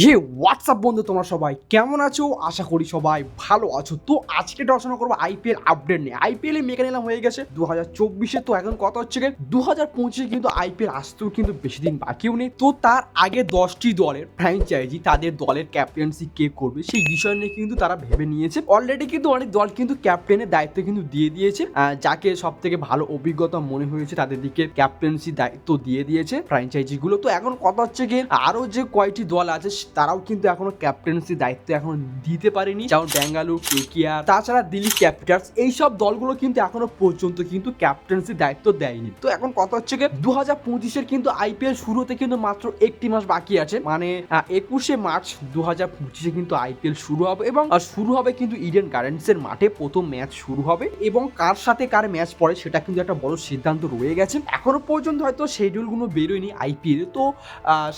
WhatsApp বন্ধু, তোমরা সবাই কেমন আছো? আশা করি সবাই ভালো আছো। তো আজকে আলোচনা করবো আইপিএল আপডেট নিয়ে। আইপিএল এ মেকে নিলাম হয়ে গেছে 2024-এ। তো এখন কথা হচ্ছে 2025-এ কিন্তু আইপিএল আসতেও কিন্তু বেশি দিন বাকিও নেই। তো তার আগে 10টি দলের ফ্র্যাঞ্চাইজি তাদের দলের ক্যাপ্টেন্সি কে করবে সেই বিষয় নিয়ে কিন্তু তারা ভেবে নিয়েছে। অলরেডি কিন্তু অনেক দল কিন্তু ক্যাপ্টেনের দায়িত্ব কিন্তু দিয়ে দিয়েছে। যাকে সব থেকে ভালো অভিজ্ঞতা মনে হয়েছে তাদের দিকে ক্যাপ্টেন্সি দায়িত্ব দিয়ে দিয়েছে ফ্র্যাঞ্চাইজি গুলো। তো এখন কথা হচ্ছে আরো যে কয়টি দল আছে তারাও কিন্তু এখনো ক্যাপ্টেন্সি দায়িত্ব এখনো দিতে পারেনি, যেমন ব্যাঙ্গালোর, কেকেআর, তাছাড়া দিল্লি ক্যাপিটালস। এইসব দলগুলো কিন্তু এখনো পর্যন্ত কিন্তু ক্যাপ্টেন্সি দায়িত্ব দেয়নি। তো এখন কথা হচ্ছে 2025-এর কিন্তু আইপিএল শুরু হতে কিন্তু মাত্র একটি মাস বাকি আছে, মানে 21শে মার্চ 2025-এ কিন্তু আইপিএল শুরু হবে এবং শুরু হবে কিন্তু ইডেন গার্ডেন্সের মাঠে প্রথম ম্যাচ শুরু হবে এবং কার সাথে কার ম্যাচ পড়ে সেটা কিন্তু একটা বড় সিদ্ধান্ত রয়ে গেছে। এখনো পর্যন্ত হয়তো শিডিউলগুলো বেরোয়নি আইপিএল। তো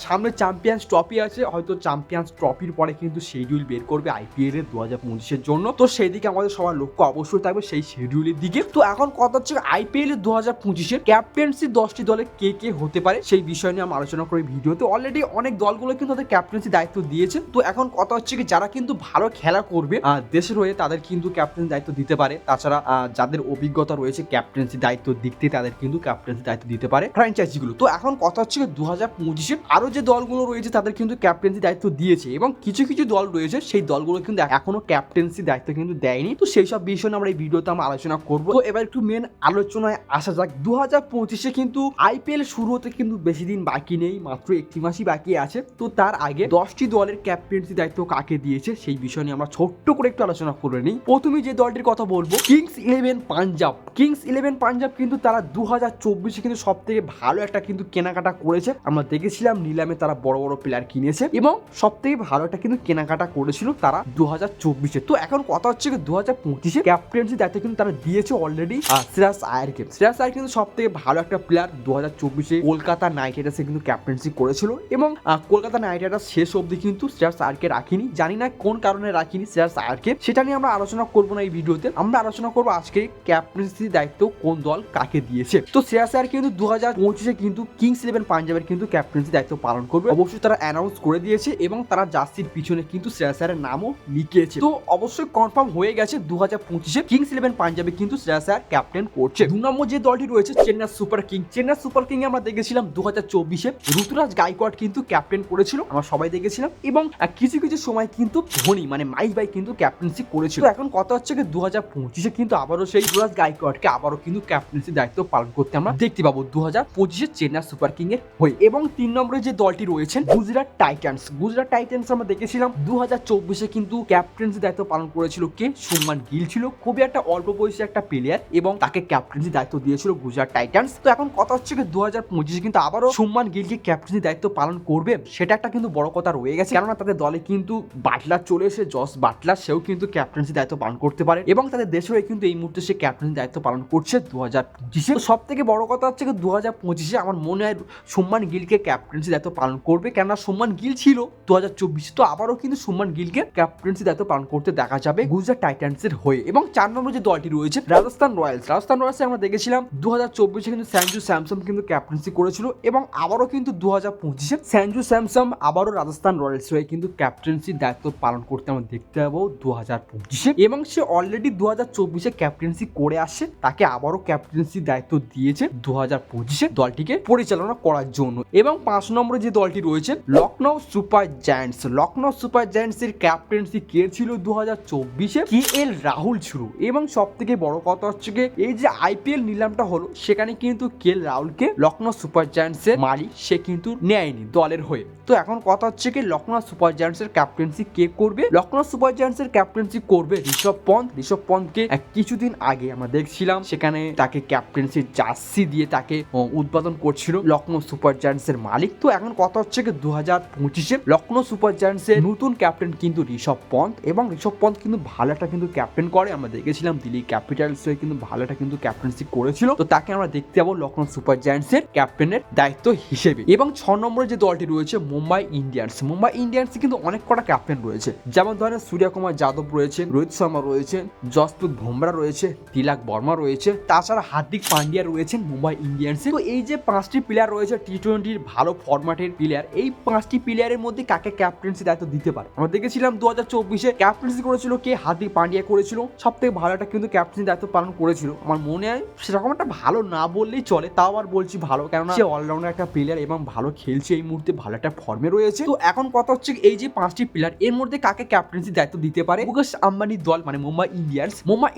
সামনে চ্যাম্পিয়ন্স ট্রফি আছে, হয়তো চ্যাম্পিয়ন্স ট্রফির পরে কিন্তু শিডিউল বের করবে আইপিএল এর 2025-এর জন্য। তো সেই দিকে আমাদের সবার লক্ষ্য অবশ্যই থাকবে সেই শিডিউলের দিকে। তো এখন কথা হচ্ছে আইপিএল এর 2025-এর ক্যাপ্টেন্সি 10টি দলে কে কে হতে পারে সেই বিষয় নিয়ে আমরা আলোচনা করি ভিডিওতে। অলরেডি অনেক দলগুলো কিন্তু তাদের ক্যাপ্টেন্সি দায়িত্ব দিয়েছে। তো এখন কথা হচ্ছে যারা কিন্তু ভালো খেলা করবে দেশের হয়ে তাদের কিন্তু ক্যাপ্টেন্সি দায়িত্ব দিতে পারে। তাছাড়া যাদের অভিজ্ঞতা রয়েছে ক্যাপ্টেন্সি দায়িত্ব দিতে তাদের কিন্তু ক্যাপ্টেন্সি দায়িত্ব দিতে পারে ফ্র্যাঞ্চাইজিগুলো। তো এখন কথা হচ্ছে 2025-এর আরো যে দলগুলো রয়েছে তাদের কিন্তু ক্যাপ্টেন্সি দায়িত্ব দিয়েছে এবং কিছু কিছু দল রয়েছে সেই দলগুলো কিন্তু এখনো ক্যাপ্টেন্সি দায়িত্ব কিন্তু দেয়নি। তো সেই সব বিষয় নিয়ে আমরা এই ভিডিওতে আমরা আলোচনা করবো। তো এবার একটু মেন আলোচনায় আসা যাক। 2025-এ কিন্তু আইপিএল শুরু হতে কিন্তু বেশি দিন বাকি নেই, মাত্র একটি মাসই বাকি আছে। তো তার আগে 10টি দলের ক্যাপ্টেন্সি দায়িত্ব কাকে দিয়েছে সেই বিষয় নিয়ে আমরা ছোট্ট করে একটু আলোচনা করে নিই। প্রথমে যে দলটির কথা বলবো, Kings Eleven Punjab. Kings Eleven Punjab কিন্তু তারা 2024-এ কিন্তু সব থেকে ভালো একটা কিন্তু কেনাকাটা করেছে। আমরা দেখেছিলাম নিলামে তারা বড় বড় প্লেয়ার কিনেছে এবং সব থেকে ভালো একটা কিন্তু কেনাকাটা করেছিল তারা 2024-এ। তো এখন কথা হচ্ছে 2025-এ ক্যাপ্টেন্সি দায়িত্ব কিন্তু তারা দিয়েছে অলরেডি শ্রেয়াস আয়ারকে। শ্রেয়াস আয়ার কিন্তু সব থেকে ভালো একটা প্লেয়ার। 2024-এ কলকাতা নাইট রাইডার্সে কিন্তু ক্যাপ্টেন্সি করেছিল এবং কলকাতা নাইট রাইডার্স শেষ অবধি কিন্তু শ্রেয়াস আয়ারকে রাখিনি। জানি না কোন কারণে রাখিনি শ্রেয়াস আয়ারকে, সেটা নিয়ে আমরা আলোচনা করবো না এই ভিডিওতে। আমরা আলোচনা করবো আজকে ক্যাপ্টেন্সি দায়িত্ব কোন দল কাকে দিয়েছে। তো শ্রেয়াস আয়ার কিন্তু 2025-এ কিন্তু কিংস ইলেভেন পাঞ্জাবের কিন্তু ক্যাপ্টেন্সি দায়িত্ব পালন করবে। অবশ্যই তারা অ্যানাউন্স করে দিয়েছে এবং তারা জার্সির পিছনে কিন্তু শ্রেয়াস আয়ারের নামও লিখিয়েছে। তো অবশ্যই কনফার্ম হয়ে গেছে 2025-এ কিংস ইলেভেন পাঞ্জাবে কিন্তু শ্রেয়াস আয়ার ক্যাপ্টেন করছে। 2 নম্বর যে দলটি রয়েছে Chennai super king. Chennai super king আমরা দেখেছিলাম 2024-এ ঋতুরাজ গায়কোয়াড় কিন্তু ক্যাপ্টেন করেছিল, আমরা সবাই দেখেছিলাম এবং কিছু কিছু সময় কিন্তু ধোনি মানে মাইক ভাই কিন্তু ক্যাপ্টেন্সি করেছিল। এখন কথা হচ্ছে 2025-এ কিন্তু আবারও সেই ঋতুরাজ গায়কোয়াড়কে আবারও কিন্তু ক্যাপ্টেন্সি দায়িত্ব পালন করতে আমরা দেখতে পাবো 2025-এ চেন্নাই সুপার কিং এর হয়ে। এবং 3 নম্বরে যে দলটি রয়েছে গুজরাট টাইটান্স। গুজরাট টাইটান্স আমরা দেখেছিলাম 2024-এ কিন্তু ক্যাপ্টেন্সি দায়িত্ব পালন করেছিল কে? শুভমান গিল ছিল। খুবই একটা অল্প বয়সী একটা প্লেয়ার এবং তাকে ক্যাপ্টেন্সি দায়িত্ব দিয়েছিল গুজরাট টাইটান্স। তো এখন কথা হচ্ছে 2025-এ কিন্তু আবারও শুভমান গিলকে ক্যাপ্টেন্সি দায়িত্ব পালন করবে, সেটা একটা কিন্তু বড় কথা রয়ে গেছে। কেননা তাদের দলে কিন্তু বাটলার চলে এসে, জস বাটলার, সেও কিন্তু ক্যাপ্টেন্সি দায়িত্ব পালন করতে পারে এবং তাদের দেশে হয়ে কিন্তু এই মুহূর্তে সে ক্যাপ্টেন্সি দায়িত্ব পালন করছে 2025-এ। সব থেকে বড় কথা হচ্ছে 2025-এ আমার মনে হয় শুভমান গিলকে ক্যাপ্টেন্সি দায়িত্ব পালন করবে, কেননা শুভমান গিল ছিল 2024। তো আবারও কিন্তু শুভমান গিলকে ক্যাপ্টেন্সি দায়িত্ব পালন করতে দেখা যাবে গুজরাট টাইটান্সের হয়ে। এবং 4 নম্বর যে দলটি রয়েছে রাজস্থান রয়্যালস। রাজস্থান রয়্যালসে আমরা দেখেছিলাম 2024-এ কিন্তু সঞ্জু স্যামসন কিন্তু ক্যাপ্টেন্সি করেছিল এবং আবারও কিন্তু 2025-এ সঞ্জু স্যামসন আবারও রাজস্থান রয়্যালস হয়ে কিন্তু ক্যাপ্টেন্সির দায়িত্ব পালন করতে আমরা দেখতে পাবো 2025-এ। এবং সে অলরেডি 2024-এ ক্যাপ্টেন্সি করে আসছে, তাকে আবারও ক্যাপ্টেন্সির দায়িত্ব দিয়েছে 2025-এ দলটিকে পরিচালনা করার জন্য। এবং 5 নম্বরে যে দলটি রয়েছে Lucknow super giants. Lucknow super giants এর ক্যাপ্টেন্সি কে ছিল 2024-এ? KL রাহুল ছিল। এবং সব থেকে বড় কথা হচ্ছে এই যে আইপিএল নিলামটা হলো সেখানে কিন্তু KL রাহুলকে লখনৌ সুপার জায়ান্টস এর মালিক সে কিন্তু নেয়নি দলের হয়ে। তো এখন কথা হচ্ছে লখনৌ সুপার জায়ান্টস এর ক্যাপ্টেন্সি কে করবে? লখনৌ সুপার জায়ান্টস এর ক্যাপ্টেন্সি করবে ঋষভ পন্থ। ঋষভ পন্থকে কিছুদিন আগে আমরা দেখছিলাম সেখানে তাকে ক্যাপ্টেন্সির জার্সি দিয়ে তাকে উদ্বোধন করছিল লখনৌ সুপার জায়ান্টস এর মালিক। তো এখন কথা হচ্ছে 2025-এ লখনৌ সুপার জায়ান্টস এর নতুন ক্যাপ্টেন কিন্তু ঋষভ পন্থ এবং ঋষভ পন্থ কিন্তু ভালো একটা কিন্তু ক্যাপ্টেন করে। আমরা দেখেছিলাম দিল্লি ক্যাপিটালস হয়ে কিন্তু ভালো একটা কিন্তু ক্যাপ্টেন্সি করেছিল। তো তাকে আমরা দেখতে পাবো লখনৌ সুপার জায়ান্টস এর ক্যাপ্টেনের দায়িত্ব হিসেবে। এবং 6 নম্বরে যে দলটি রয়েছে মুম্বাই ইন্ডিয়ান্স। মুম্বাই ইন্ডিয়ান্সে কিন্তু অনেক কটা ক্যাপ্টেন রয়েছে, যেমন ধরেন সূর্যকুমার যাদব রয়েছে, রোহিত শর্মা রয়েছে, জসপ্রীত বুমরা রয়েছে, তিলক বর্মা রয়েছে, তাছাড়া হার্দিক পান্ডিয়া রয়েছেন মুম্বাই ইন্ডিয়ান্সে। তো এই যে 5টি প্লেয়ার রয়েছে টি-20-র ভালো ফরম্যাটের প্লেয়ার, এই 5টি প্লেয়ারের মধ্যে মধ্যে কাকে ক্যাপ্টেন্সি দায়িত্ব দিতে পারে। আমরা দেখেছিলাম 2024-এ ক্যাপ্টেন্সি করেছিল কে, হার্দিক পান্ডিয়া করেছিল, সব থেকে ভালো একটা কিন্তু ক্যাপ্টেন্সি দায়িত্ব পালন করেছিল। আমার মনে হয় সেরকম একটা ভালো না বললেই চলে, তাও আর বলছি ভালো, কেননা সে অলরাউন্ডার একটা প্লেয়ার এবং ভালো খেলছে, এই মুহূর্তে ভালো একটা ফর্মে রয়েছে। তো এখন কথা হচ্ছে এই যে 5টি প্লেয়ার, এর মধ্যে কাকে ক্যাপ্টেন্সি দায়িত্ব দিতে পারে। মুকেশ আম্বানির দল মানে মুম্বাই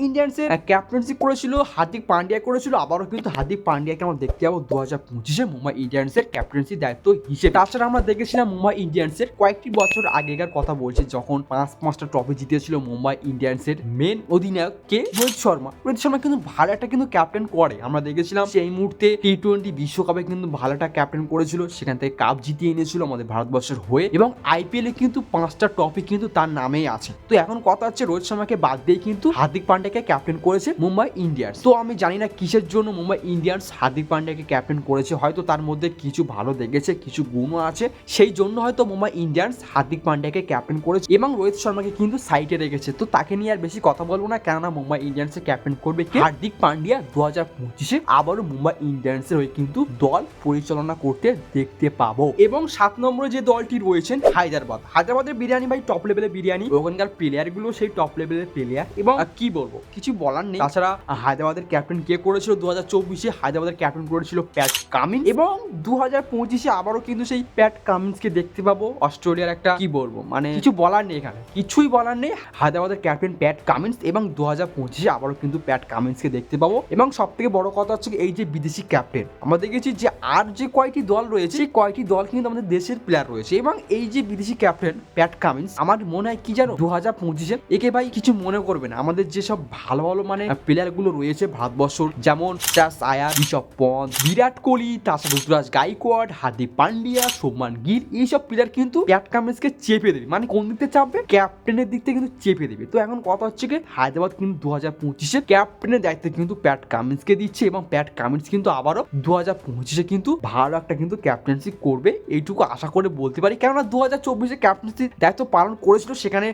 ইন্ডিয়ান্সের ক্যাপ্টেন্সি করেছিল হার্দিক পান্ডিয়া করেছিল, আবারও কিন্তু হার্দিক পান্ডিয়াকে আমরা দেখতে যাবো 2025-এ মুম্বাই ইন্ডিয়ান্সের ক্যাপ্টেন্সি দায়িত্ব হিসেবে। তাছাড়া আমরা দেখেছিলাম মুম্বাই ইন্ডিয়ান্সের কয়েকটি বছর আগেকার কথা বলছি, যখন 5টা ট্রফি জিতেছিল মুম্বাই ইন্ডিয়ান্সের মেন অধিনায়ক কে, রোহিত শর্মা কিন্তু ভালো একটা কিন্তু ক্যাপ্টেন করে। আমরা দেখেছিলাম সেই মুহূর্তে টি-20 বিশ্বকাপে কিন্তু ভালো একটা ক্যাপ্টেন করেছিল, সেখান থেকে কাপ জিতিয়ে এনেছিল আমাদের ভারতবর্ষের হয়ে, এবং আইপিএল এ কিন্তু 5টা ট্রফি কিন্তু তার নামেই আছে। তো এখন কথা হচ্ছে রোহিত শর্মাকে বাদ দিয়ে কিন্তু হার্দিক পান্ডিয়াকে ক্যাপ্টেন করেছে মুম্বাই ইন্ডিয়ান্স। তো আমি জানি না কিসের জন্য মুম্বাই ইন্ডিয়ান্স হার্দিক পান্ডিয়াকে ক্যাপ্টেন করেছে, হয়তো তার মধ্যে কিছু ভালো দেখেছে, কিছু গুণও আছে, সেই জন্য হয়তো মুম্বাই ইন্ডিয়ান্স হার্দিক পান্ডিয়াকে ক্যাপ্টেন করেছে এবং রোহিত শর্মাকে কিন্তু সাইডে রেখেছে। তো তাকে নিয়ে আর বেশি কথা বলবো না, কেননা মুম্বাই ইন্ডিয়ান্সের ক্যাপ্টেন করবে কে, হার্দিক পান্ডিয়া। 2025-এ আবারও মুম্বাই ইন্ডিয়ান্সের হয়ে কিন্তু দল পরিচালনা করতে দেখতে পাবো। এবং 7 নম্বরে যে দলটি রয়েছেন হায়দ্রাবাদের বিরিয়ানি ভাই টপ লেভেলের বিরিয়ানি, ওখানকার প্লেয়ার গুলো সেই টপ লেভেলের প্লেয়ার, এবং কি বলবো কিছু বলার নেই। তাছাড়া হায়দ্রাবাদের ক্যাপ্টেন কে করেছিল 2024-এ, হায়দ্রাবাদের ক্যাপ্টেন করেছিল প্যাট কামিন্স, এবং 2025-এ আবারও কিন্তু সেই প্যাট কামিন্সকে দেখতে পাবো। অস্ট্রেলিয়ার একটা কি বলবো, মানে কিছু বলার নেই, এখানে কিছুই বলার নেই। হায়দ্রাবাদের ক্যাপ্টেন প্যাট কামিন্স, এবং 2025-এ আবারও কিন্তু প্যাট কামিন্সকে দেখতে পাবো। এবং সব থেকে বড় কথা হচ্ছে এই যে বিদেশি ক্যাপ্টেন, আমরা দেখেছি যে আর যে কয়টি দল রয়েছে সেই কয়টি দল কিন্তু আমাদের দেশের প্লেয়ার রয়েছে, এবং এই যে বিদেশি ক্যাপ্টেন প্যাট কামিন্স, আমার মনে হয় কি জানো 2025-এ একে ভাই কিছু মনে করবে না, আমাদের যেসব ভালো ভালো মানে প্লেয়ার গুলো রয়েছে ভারতবর্ষর, যেমন শ্রেয়াস আয়ার, ঋষভ পন্থ, বিরাট কোহলি, তাছাড়া ঋতুরাজ গাইকোয়াড, হার্দিক পান্ডিয়া, শুভমান গিল, এইসব প্লেয়ার কিন্তু প্যাট কামিন্সকে চেপে দেবে। মানে কোন দিক থেকে চাপবে, ক্যাপ্টেনের দিক থেকে কিন্তু চেপে দেবে। তো এখন কথা হচ্ছে কি হায়দ্রাবাদ কিন্তু 2025-এ ক্যাপ্টেনের দায়িত্ব কিন্তু প্যাট কামিন্সকে দিচ্ছে, এবং প্যাট কামিন্স কিন্তু আবারও 2025-এ কিন্তু ভালো একটা কিন্তু ক্যাপ্টেন্সি করবে, এইটুকু আশা করে বলতে পারি। কেননা 2024-এ ক্যাপ্টেন্সির দায়িত্ব পালন করেছিল, সেখানে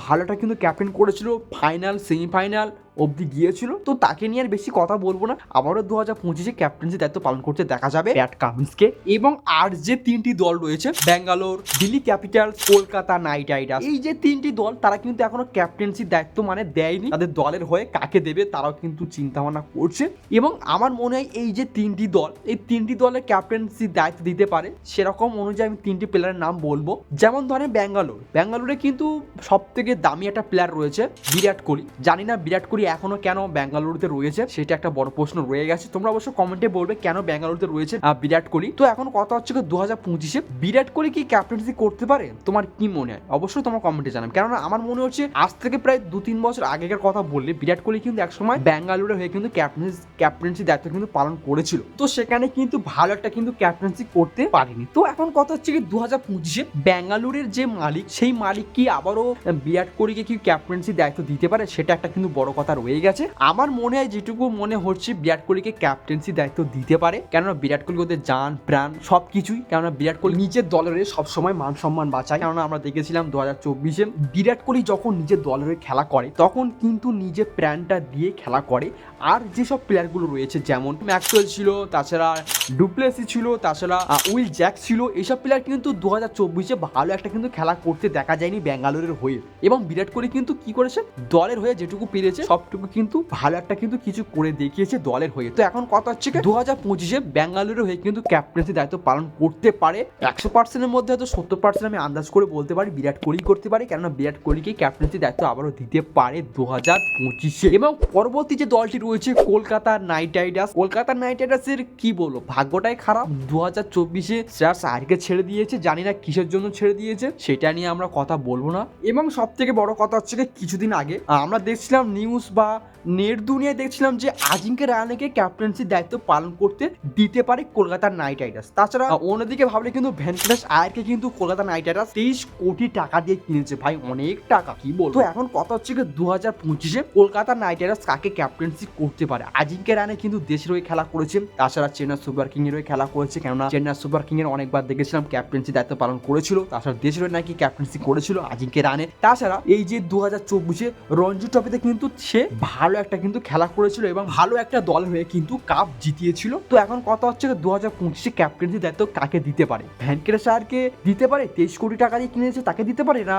ভালোটা কিন্তু ক্যাপ্টেন করেছিল, ফাইনাল সেমিফাইনাল অবধি গিয়েছিল। তো তাকে নিয়ে আর বেশি কথা বলবো না, আবারও 2025-এ ক্যাপ্টেন্সির দায়িত্ব পালন করতে দেখা যাবে প্যাট কামিন্সকে। এবং আর যে 3টি দল রয়েছে, Bangalore, Delhi Capitals, Kolkata night Riders, এই যে 3টি দল, তারা কিন্তু এখনো ক্যাপ্টেন্সির দায়িত্ব মানে দেয়নি, তাদের দলের হয়ে কাকে দেবে তারাও কিন্তু চিন্তা ভাবনা করছে। এবং আমার মনে হয় এই যে 3টি দল, এই 3টি দলের ক্যাপ্টেন্সির দায়িত্ব দিতে পারে, সেরকম অনুযায়ী আমি 3টি প্লেয়ারের নাম বলবো। যেমন ধরেন ব্যাঙ্গালোরে কিন্তু সব থেকে দামি একটা প্লেয়ার রয়েছে বিরাট কোহলি। জানি না বিরাট কোহলি এখনো কেন বেঙ্গালুরুতে রয়েছে, সেটা একটা বড় প্রশ্ন রয়ে গেছে। তোমরা অবশ্য কমেন্টে বলবে কেন বেঙ্গালুরুতে রয়েছে বিরাট কোহলি। তো এখন কথা হচ্ছে 2025-এ বিরাট কোহলি কি ক্যাপ্টেন্সি করতে পারে, তোমার কি মনে হয় অবশ্যই তোমার কমেন্টে জানাবে। কেননা আমার মনে হচ্ছে আজ থেকে প্রায় 2-3 বছর আগেকার কথা বললে বিরাট কোহলি কিন্তু একসময় বেঙ্গালুরুর হয়ে কিন্তু ক্যাপ্টেন্সি দায়িত্ব কিন্তু পালন করেছিল, তো সেখানে কিন্তু ভালো একটা কিন্তু ক্যাপ্টেন্সি করতে পারেনি। তো এখন কথা হচ্ছে কি 2025-এ বেঙ্গালুরের যে মালিক, সেই মালিক কি আবারও বিরাট কোহলিকে কি ক্যাপ্টেন্সি দায়িত্ব দিতে পারে, সেটা একটা কিন্তু বড় কথা রয়ে গেছে। আমার মনে হয় যেটুকু মনে হচ্ছে বিরাট কোহলিকে ক্যাপ্টেন্সি দায়িত্ব দিতে পারে, কেননা বিরাট কোহলি ওদের জান প্রাণ সবকিছুই। কেননা বিরাট কোহলি নিজের দলের সবসময় মান সম্মান বাঁচায়। কেননা আমরা দেখেছিলাম 2024-এ বিরাট কোহলি যখন নিজের দলের খেলা করে তখন কিন্তু নিজের প্রাণটা দিয়ে খেলা করে। আর যেসব প্লেয়ারগুলো রয়েছে, যেমন ম্যাক্সওয়েল ছিল, তাছাড়া ডুপ্লেসি ছিল, তাছাড়া উইল জ্যাক ছিল, এইসব প্লেয়ার কিন্তু 2024-এ ভালো একটা কিন্তু খেলা করতে দেখা যায়নি বেঙ্গালুরের হয়ে। এবং বিরাট কোহলি কিন্তু কি করেছে, দলের হয়ে যেটুকু পেরেছে সবটুকু কিন্তু ভালো একটা কিন্তু কিছু করে দেখিয়েছে দলের হয়ে। তো এখন কথা হচ্ছে 2025-এ বেঙ্গালুরুর হয়ে কিন্তু ক্যাপ্টেন্সি দায়িত্ব পালন করতে পারে। 100%-এর মধ্যে হয়তো 70% আমি আন্দাজ করে বলতে পারি বিরাট কোহলি করতে পারে, কেননা বিরাট কোহলিকে ক্যাপ্টেন্সি দায়িত্ব আবারও দিতে পারে 2025-এ। এবং পরবর্তী যে দলটি রয়েছে কলকাতা নাইট রাইডার্সের কি বলবো, ভাগ্যটাই খারাপ। 2024-এ শ্রেয়াস আয়ারকে ছেড়ে দিয়েছে, জানি না কিসের জন্য ছেড়ে দিয়েছে, সেটা নিয়ে আমরা কথা বলবো না। এবং সব থেকে বড় কথা হচ্ছে কিছুদিন আগে আমরা দেখছিলাম নিউজ বা নেট দুনিয়ায় দেখছিলাম যে আজিঙ্কে রাহানেকে ক্যাপ্টেন্সির দায়িত্ব পালন করতে দিতে পারে কলকাতা নাইট রাইডার্স। তাছাড়া অন্যদিকে ভাবলে কিন্তু ভেঙ্কটেশ আয়ারকে কিন্তু কলকাতা নাইট রাইডার্স 23 কোটি টাকা দিয়ে কিনেছে, ভাই অনেক টাকা, কি বলবো। তো এখন কথা হচ্ছে 2025-এ কলকাতা নাইট রাইডার্স কাকে ক্যাপ্টেন্সি করতে পারে। আজিঙ্কে রাহানে কিন্তু দেশের হয়ে খেলা করেছে, তাছাড়া চেন্নাই সুপার কিং এর হয়ে খেলা করেছে, কেননা চেন্নাই সুপার কিং এর অনেকবার দেখেছিলাম ক্যাপ্টেন্সি দায়িত্ব পালন করেছিল, তাছাড়া দেশের হয়ে নাকি ক্যাপ্টেন্সি করেছিল আজিঙ্কে রাহানে। তাছাড়া এই যে 2024-এ রঞ্জি ট্রফিতে কিন্তু সে ভালো একটা কিন্তু খেলা করেছিল এবং ভালো একটা দল হয়ে কিন্তু কাপ জিতিয়েছিল। তো এখন কথা হচ্ছে 2025 ক্যাপ্টেন্সি দায়িত্ব কাকে দিতে পারে? ভ্যানকেলেসারকে দিতে পারে, 23 কোটি টাকা দিয়ে কিনেছে তাকে দিতে পারে, না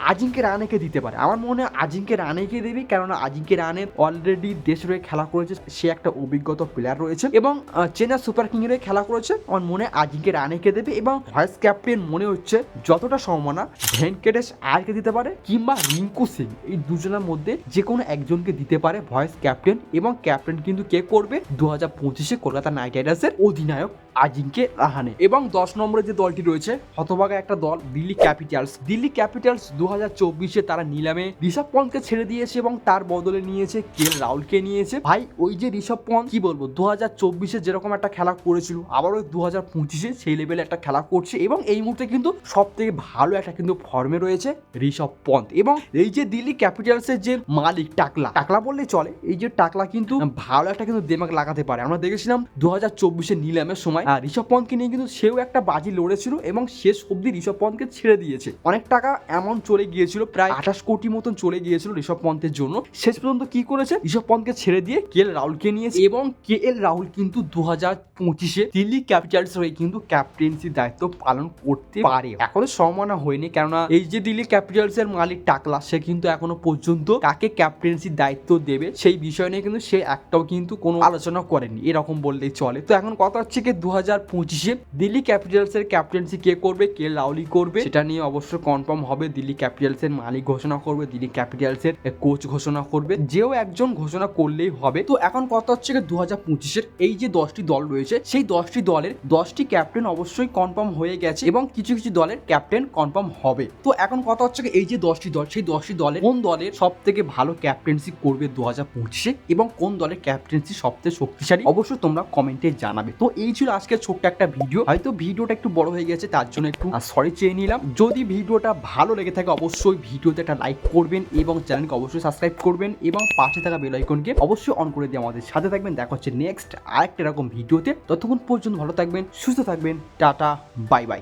আজিঙ্কে রাহানেকে দিতে পারে? আমার মনে হয় আজিঙ্কে রাহানেকে দেবে, কেননা আজিঙ্কে রাহানে অলরেডি দেশের হয়ে খেলা করেছে, সে একটা অভিজ্ঞতা প্লেয়ার রয়েছে এবং চেন্নাই সুপার কিংয়ের হয়ে খেলা করেছে। আমার মনে হয় আজিঙ্কে রাহানেকে দেবে এবং ভাইস ক্যাপ্টেন মনে হচ্ছে যতটা সম্ভাবনা ভেঙ্কটেশ আয়ারকে দিতে পারে কিংবা রিঙ্কু সিং, এই দুজনের মধ্যে যে কোনো একজনকে দিতে পারে ভাইস ক্যাপ্টেন। এবং ক্যাপ্টেন কিন্তু কে করবে? 2025 কলকাতা নাইট রাইডার্সের অধিনায়ক আজিঙ্কে রাহানে। এবং 10 নম্বরে যে দলটি রয়েছে, হতভাগা একটা দল, দিল্লি ক্যাপিটালস। দিল্লি ক্যাপিটালস 2024 তারা নিলামে ঋষভ পন্থকে ছেড়ে দিয়েছে এবং তার বদলে নিয়েছে কেএল রাহুলকে নিয়েছে। ভাই ওই যে ঋষভ পন্থ, কি বলবো, 2024 যেরকম একটা খেলা করেছিল আবারও 2025 সেই লেভেলে একটা খেলা করছে এবং এই মুহূর্তে কিন্তু সব থেকে ভালো একটা কিন্তু ফর্মে রয়েছে ঋষভ পন্থ। এবং এই যে দিল্লি ক্যাপিটালসের যে মালিক টাকলা বললেই চলে, এই যে টাকলা কিন্তু ভালো একটা কিন্তু দেমাগ লাগাতে পারে। আমরা দেখেছিলাম 2024 নিলামের সময় ঋষভ পন্থকে নিয়ে কিন্তু সেও একটা বাজি লড়েছিল এবং শেষ অবধি ঋষভ পন্থকে ছেড়ে দিয়েছে। অনেক টাকা অ্যামাউন্ট চলে গিয়েছিল, প্রায় 28 কোটি মতন চলে গিয়েছিল ঋষভ পন্থের জন্য। শেষ পর্যন্ত কি করেছে? ঋষভ পন্থকে ছেড়ে দিয়ে কেএল রাহুলকে নিয়েছে এবং কেএল রাহুল কিন্তু 2025 দিল্লি ক্যাপিটালস হয়ে কিন্তু ক্যাপ্টেন্সি দায়িত্ব পালন করতে পারে। এখনো সম্ভাবনা হয়নি, কেননা এই যে দিল্লি ক্যাপিটালস এর মালিক টাকলা, সে কিন্তু এখনো পর্যন্ত কাকে ক্যাপ্টেন্সি দায়িত্ব দেবে সেই বিষয় নিয়ে কিন্তু সে একটাও কিন্তু কোনো আলোচনা করেনি, এরকম বললেই চলে। তো এখন কথা হচ্ছে কি 2025 দিল্লি ক্যাপিটালস এর ক্যাপ্টেন্সি কে করবে? কেএল রাহুলই করবে, সেটা নিয়ে অবশ্যই কনফার্ম হবে। দিল্লি ক্যাপিটালস এর মালিক ঘোষণা করবে, দিল্লি ক্যাপিটালস এর কোচ ঘোষণা করবে, যেও একজন ঘোষণা করলেই হবে। তো এখন কথা হচ্ছে কি 2025 এই যে 10টি দল রয়েছে, সেই 10টি দলের 10টি ক্যাপ্টেন অবশ্যই কনফার্ম হয়ে গেছে এবং কিছু কিছু দলের ক্যাপ্টেন কনফার্ম হবে। তো এখন কথা হচ্ছে কি এই যে 10টি দল, সেই 10টি দলের কোন দলের সব থেকে ভালো ক্যাপ্টেন্সি করবে 2025 এবং কোন দলের ক্যাপ্টেন্সি সবথেকে শক্তিশালী, অবশ্যই তোমরা কমেন্টে জানাবে। তো এই ছিল আজকে ছোট্ট একটা ভিডিও, হয়তো ভিডিওটা একটু বড় হয়ে গেছে, তার জন্য একটু সরি চেয়ে নিলাম। যদি ভিডিওটা ভালো লেগে থাকে অবশ্যই ভিডিওতে একটা লাইক করবেন এবং চ্যানেলকে অবশ্যই সাবস্ক্রাইব করবেন এবং পাশে থাকা বেল আইকনকে অবশ্যই অন করে দিয়ে আমাদের সাথে থাকবেন। দেখা হচ্ছে নেক্সট আরেকটা এরকম ভিডিওতে। ততক্ষণ পর্যন্ত ভালো থাকবেন, সুস্থ থাকবেন, টাটা, বাই বাই।